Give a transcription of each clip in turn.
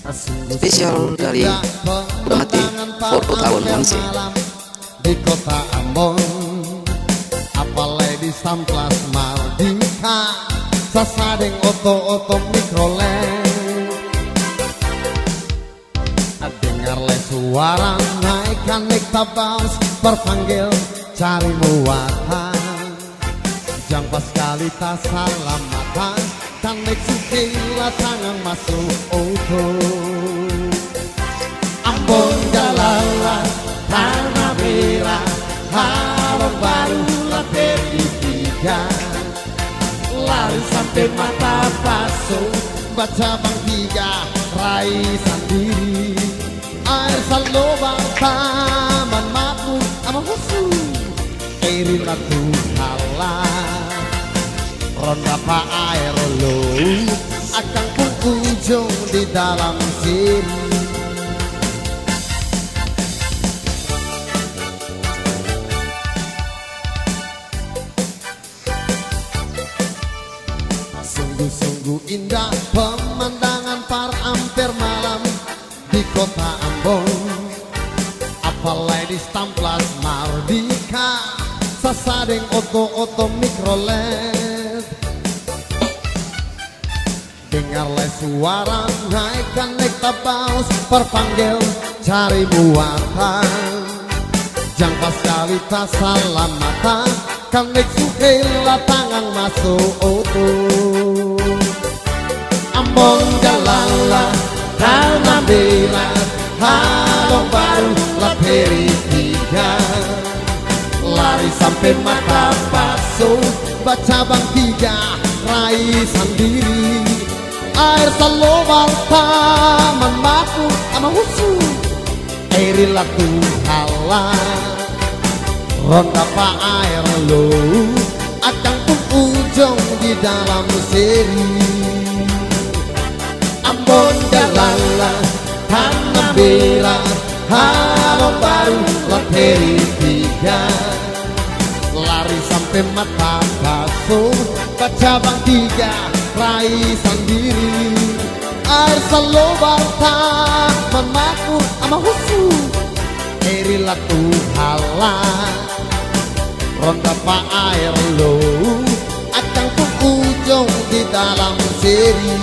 Spesial dari Mati Foto Tahun Monsi di kota Ambon, apalagi di Samplas Mardika, sasadeng oto-oto mikrolet. Dengarlah suara naikkan tabas berpanggil cari muatan. Jangan pas kali tak salam mata, tanek sukilah tangan masuk auto. Ambon galala tanah merah, Halong Baru Laperi tiga, lari sampai mata pasung, baca bang tiga, rai sendiri. Air salobang taman makmur ama husu, iri latu kalah. Ronda pa air lo, akan pun ujung di dalam sini. Sungguh-sungguh indah pemandangan par ampere malam di kota Ambon, apalagi di Samplas Mardika, sasadeng oto-oto mikrolet. Dengarlah suara naikkan tabas perpanggil cari muatan. Jangan pas kali tak salam mata, kan sukila tangan masuk auto. Ambon galala tanah merah, Halong Baru Laperi tiga, lari sampai mata pasung, baca bang tiga, rai sendiri. Air salobang taman makmur ama husu, iri latu kalah. Ronda pa air lo, akan pun ujung di dalam seri. Ambon galala tanah merah, Halong Baru Laperi tiga, lari sampai mata pasung, baca bang tiga, rai sendiri. Air salobang taman makmur ama husu, iri latu kalah. Ronda pa air lo, akan pun ujung di dalam seri.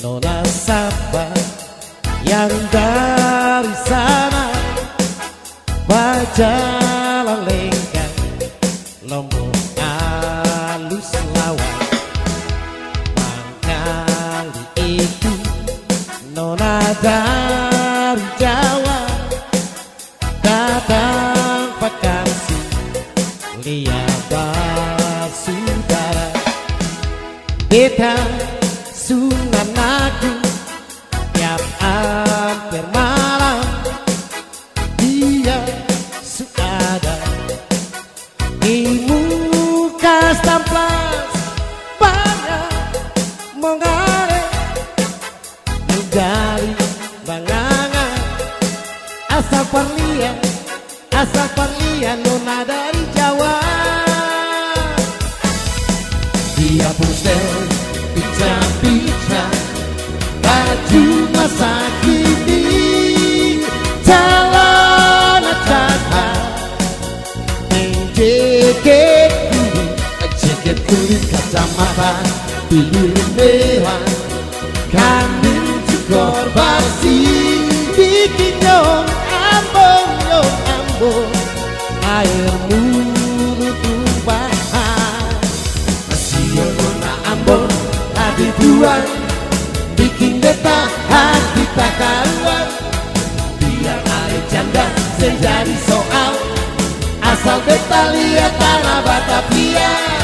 Nona Sapa yang dari sana, Bajalang Lengkang, Lombok alus lawan. Mangkali itu nona dari Jawa, datang vakansi lihat basudara. Beta Sunan Agung tiap hampir malam, dia suada di muka Samplas banyak mengare dari bangangan. Asal Parlia nona dari Jawa. Dia pusing bincang-bincang baju masa kini, celana catat, jaket kulit kacamata, bibir merah, kambing cukur basi, bikin nyong ambon, air mulu tumpahan. Masih nona Ambon hati tuan, bikin beta hati tak karuan. Biar air canda menjadi soal, asal beta lihat tanah Batavia.